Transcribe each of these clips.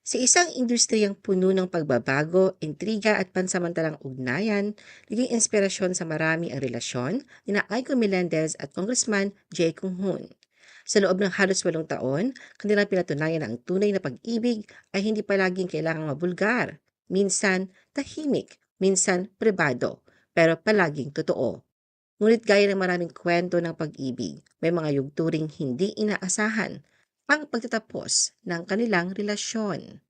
Sa isang industriyang puno ng pagbabago, intriga at pansamantalang ugnayan, naging inspirasyon sa marami ang relasyon ni na Aiko Melendez at Congressman Jay Kung-hoon. Sa loob ng halos 8 taon, kanilang pinatunayan na ang tunay na pag-ibig ay hindi palaging kailangang mabulgar. Minsan, tahimik, minsan, pribado, pero palaging totoo. Ngunit gaya ng maraming kwento ng pag-ibig, may mga yugturing hindi inaasahan ang pagtatapos ng kanilang relasyon.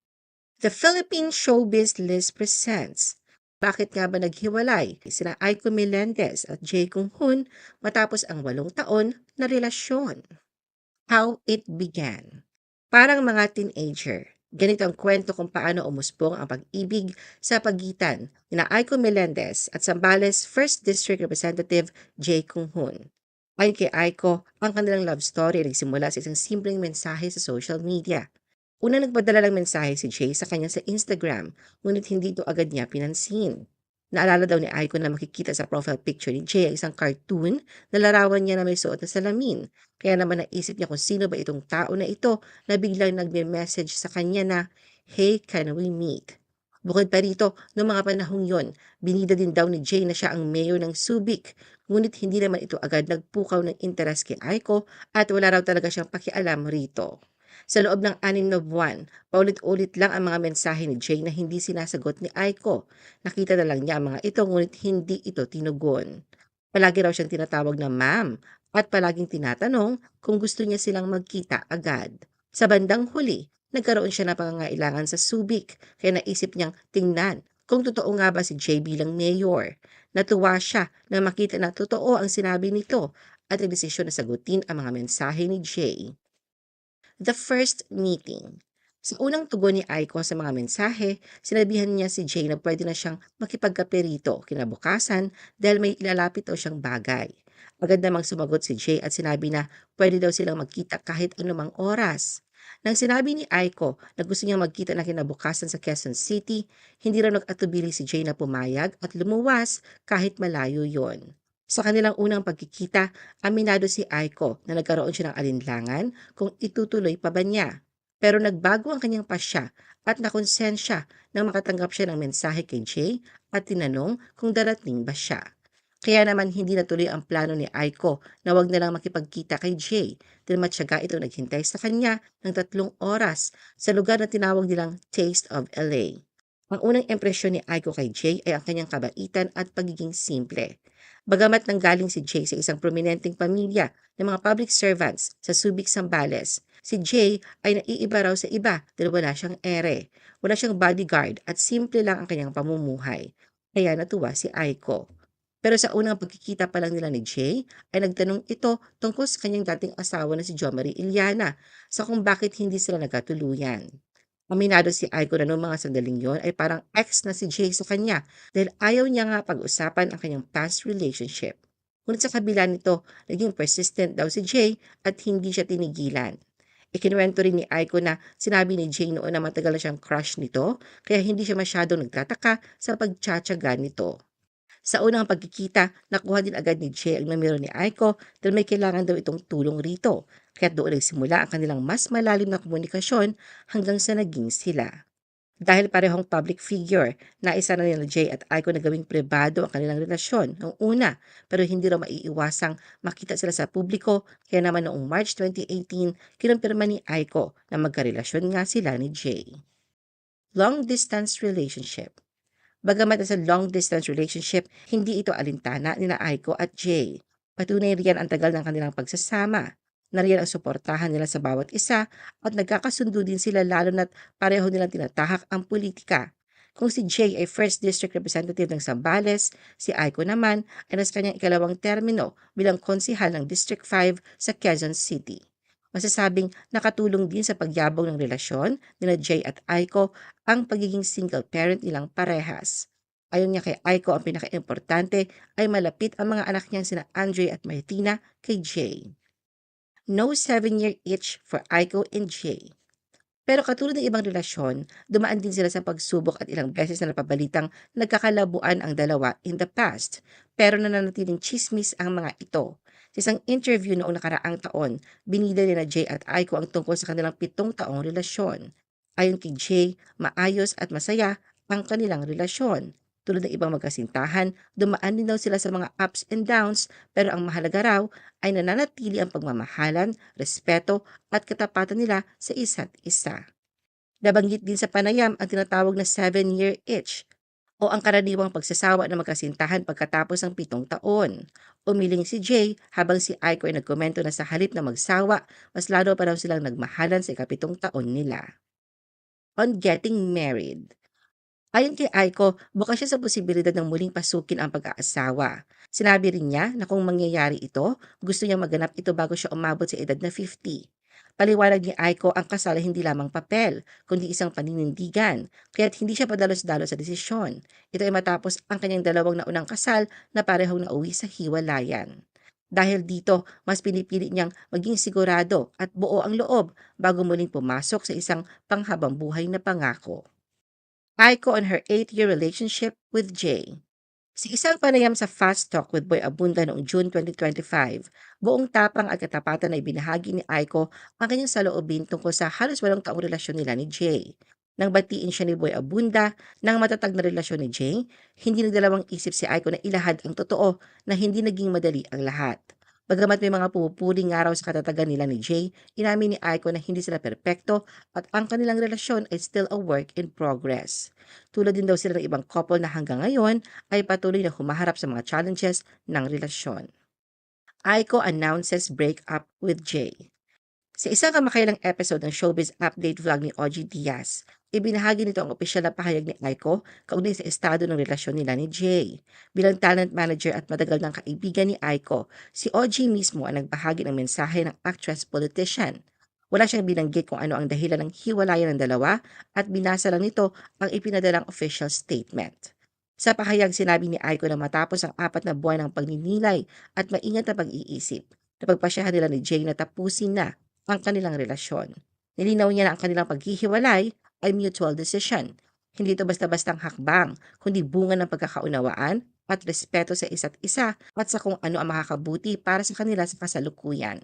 The Philippine Showbiz List presents Bakit nga ba naghiwalay sina Aiko Melendez at Jay Kung Hoon matapos ang 8 taon na relasyon? How it began. Parang mga teenager, ganito ang kwento kung paano umusbong ang pag-ibig sa pagitan ni Aiko Melendez at Zambales 1st District Representative Jay Kung Hoon. Ayon kay Aiko, ang kanilang love story ay nagsimula sa isang simpleng mensahe sa social media. Una nagpadala ng mensahe si Jay sa kanya sa Instagram, ngunit hindi ito agad niya pinansin. Naalala daw ni Aiko na makikita sa profile picture ni Jay ang isang cartoon na larawan niya na may suot na salamin. Kaya naman naisip niya kung sino ba itong tao na ito na biglang nagme-message sa kanya na, "Hey, can we meet?" Bukod pa rito, noong mga panahong yon, binida din daw ni Jay na siya ang mayor ng Subic. Ngunit hindi naman ito agad nagpukaw ng interes kay Aiko at wala raw talaga siyang pakialam rito. Sa loob ng 6 na buwan, paulit-ulit lang ang mga mensahe ni Jay na hindi sinasagot ni Aiko. Nakita na lang niya ang mga ito ngunit hindi ito tinugon. Palagi raw siyang tinatawag na ma'am at palaging tinatanong kung gusto niya silang magkita agad. Sa bandang huli, nagkaroon siya ng pangangailangan sa Subic kaya naisip niyang tingnan kung totoo nga ba si Jay bilang mayor. Natuwa siya na makita na totoo ang sinabi nito at nagdesisyon na sagutin ang mga mensahe ni Jay. The first meeting. Sa unang tugon ni Aiko sa mga mensahe, sinabihan niya si Jay na pwede na siyang makipagkape rito kinabukasan dahil may ilalapit daw siyang bagay. Agad namang sumagot si Jay at sinabi na pwede daw silang magkita kahit anumang oras. Nang sinabi ni Aiko na gusto niyang magkita na kinabukasan sa Quezon City, hindi raw nag-atubili si Jay na pumayag at lumuwas kahit malayo yon. Sa kanilang unang pagkikita, aminado si Aiko na nagkaroon siya ng alinlangan kung itutuloy pa ba niya. Pero nagbago ang kanyang pasya at nakonsensya nang makatanggap siya ng mensahe kay Jay at tinanong kung darating ba siya. Kaya naman hindi natuloy ang plano ni Aiko na wag na lang makipagkita kay Jay dahil matyaga ito naghintay sa kanya ng 3 oras sa lugar na tinawag nilang Taste of LA. Ang unang impresyon ni Aiko kay Jay ay ang kanyang kabaitan at pagiging simple. Bagamat nanggaling si Jay sa isang prominenteng pamilya ng mga public servants sa Subic, Zambales, si Jay ay naiiba raw sa iba dahil wala siyang ere, wala siyang bodyguard at simple lang ang kanyang pamumuhay. Kaya natuwa si Aiko. Pero sa unang pagkikita pa lang nila ni Jay, ay nagtanong ito tungkol sa kanyang dating asawa na si Jo Marie Iliana sa kung bakit hindi sila nagkatuluyan. Aminado si Aiko na noong mga sandaling yon ay parang ex na si Jay sa kanya dahil ayaw niya nga pag-usapan ang kanyang past relationship. Ngunit sa kabila nito, naging persistent daw si Jay at hindi siya tinigilan. Ikinuwento rin ni Aiko na sinabi ni Jay noon na matagal na siyang crush nito kaya hindi siya masyadong nagtataka sa pagtsatsaga nito. Sa unang pagkikita, nakuha din agad ni Jay ang numero ni Aiko dahil may kailangan daw itong tulong rito. Kaya doon nagsimula ang kanilang mas malalim na komunikasyon hanggang sa naging sila. Dahil parehong public figure, naisa na nila Jay at Aiko na gawing pribado ang kanilang relasyon noong una pero hindi raw maiiwasang makita sila sa publiko kaya naman noong March 2018, kinumpirma ni Aiko na magkarelasyon nga sila ni Jay. Long distance relationship. Bagamat nasa long-distance relationship, hindi ito alintana ni Aiko at Jay. Patunay riyan ang tagal ng kanilang pagsasama. Nariyan ang suportahan nila sa bawat isa at nagkakasundo din sila lalo na't pareho nilang tinatahak ang politika. Kung si Jay ay 1st District Representative ng Zambales, si Aiko naman ay nasa kanyang ikalawang termino bilang konsihal ng District 5 sa Quezon City. Masasabing nakatulong din sa pagyabong ng relasyon nila Jay at Aiko ang pagiging single parent nilang parehas. Ayon niya kay Aiko, ang pinakaimportante ay malapit ang mga anak niyang sina Andre at Martina kay Jay. No 7-year itch for Aiko and Jay. Pero katulad ng ibang relasyon, dumaan din sila sa pagsubok at ilang beses na napabalitang nagkakalabuan ang dalawa in the past. Pero nananatiling chismis ang mga ito. Sa isang interview noong nakaraang taon, binida ni na Jay at Aiko ang tungkol sa kanilang 7 taong relasyon. Ayon kay Jay, maayos at masaya ang kanilang relasyon. Tulad ng ibang magkasintahan, dumaan din daw sila sa mga ups and downs pero ang mahalaga raw ay nananatili ang pagmamahalan, respeto at katapatan nila sa isa't isa. Nabanggit din sa panayam ang tinatawag na 7-year itch o ang karaniwang pagsasawa ng magkasintahan pagkatapos ng 7 taon. Umiling si Jay habang si Aiko ay nagkomento na sa halip na magsawa, mas lalo pa raw silang nagmahalan sa ika-7 taon nila. On getting married. Ayon kay Aiko, bukas siya sa posibilidad ng muling pasukin ang pag-aasawa. Sinabi rin niya na kung mangyayari ito, gusto niya maganap ito bago siya umabot sa edad na 50. Paliwanag ni Aiko ang kasal ay hindi lamang papel, kundi isang paninindigan, kaya't hindi siya padalos-dalos sa desisyon. Ito ay matapos ang kanyang 2 naunang kasal na parehong nauwi sa hiwalayan. Dahil dito, mas pinipili niyang maging sigurado at buo ang loob bago muling pumasok sa isang panghabang buhay na pangako. Aiko on her 8-year relationship with Jay. Sa isang panayam sa Fast Talk with Boy Abunda noong June 2025, buong tapang at katapatan ay binahagi ni Aiko ang kanyang saloobin tungkol sa halos 8 taong relasyon nila ni Jay. Nang batiin siya ni Boy Abunda ng matatag na relasyon ni Jay, hindi nagdalawang isip si Aiko na ilahad ang totoo na hindi naging madali ang lahat. Bagamat may mga pumupuling araw sa katatagan nila ni Jay, inamin ni Aiko na hindi sila perpekto at ang kanilang relasyon ay still a work in progress. Tulad din daw sila ng ibang couple na hanggang ngayon ay patuloy na humaharap sa mga challenges ng relasyon. Aiko announces breakup with Jay. Sa isang kamakailang episode ng Showbiz Update vlog ni OG Diaz, ibinahagi nito ang opisyal na pahayag ni Aiko kaugnay sa estado ng relasyon nila ni Jay. Bilang talent manager at matagal ng kaibigan ni Aiko, si OG mismo ang nagbahagi ng mensahe ng actress-politician. Wala siyang binanggit kung ano ang dahilan ng hiwalayan ng dalawa at binasa lang nito ang ipinadalang official statement. Sa pahayag, sinabi ni Aiko na matapos ang 4 na buwan ng pagninilay at maingat na pag-iisip, napagpasyahan nila ni Jay na tapusin na ang kanilang relasyon. Nilinaw niya na ang kanilang paghihiwalay ay mutual decision. Hindi ito basta-bastang hakbang, kundi bunga ng pagkakaunawaan at respeto sa isa't isa at sa kung ano ang makakabuti para sa kanila sa kasalukuyan.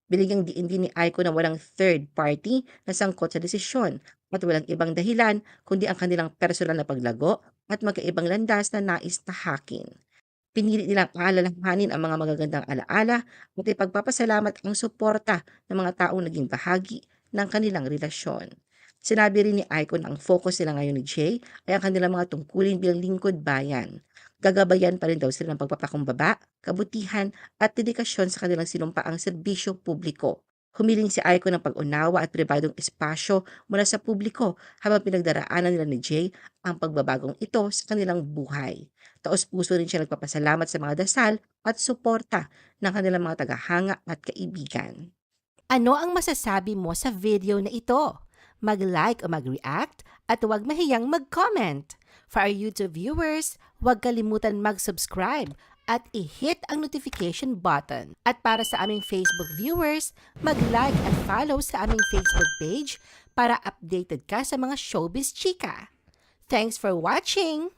Binigyang diin din ni Aiko na walang third party na sangkot sa desisyon at walang ibang dahilan kundi ang kanilang personal na paglago at magkaibang landas na nais tahakin. Pinili nilang aalalahanin ang mga magagandang alaala at ipagpapasalamat ang suporta ng mga taong naging bahagi ng kanilang relasyon. Sinabi rin ni Aiko na ang focus nila ngayon ni Jay ay ang kanilang mga tungkulin bilang lingkod bayan. Gagabayan pa rin daw sila ng pagpapakumbaba, kabutihan at dedikasyon sa kanilang sinumpaang serbisyo publiko. Humiling si Aiko ng pag-unawa at pribadong espasyo mula sa publiko habang pinagdaraanan nila ni Jay ang pagbabagong ito sa kanilang buhay. Taos-puso rin siya nagpapasalamat sa mga dasal at suporta ng kanilang mga tagahanga at kaibigan. Ano ang masasabi mo sa video na ito? Mag-like o mag-react at huwag mahiyang mag-comment. For our YouTube viewers, huwag kalimutan mag-subscribe at i-hit ang notification button. At para sa aming Facebook viewers, mag-like at follow sa aming Facebook page para updated ka sa mga showbiz chika. Thanks for watching!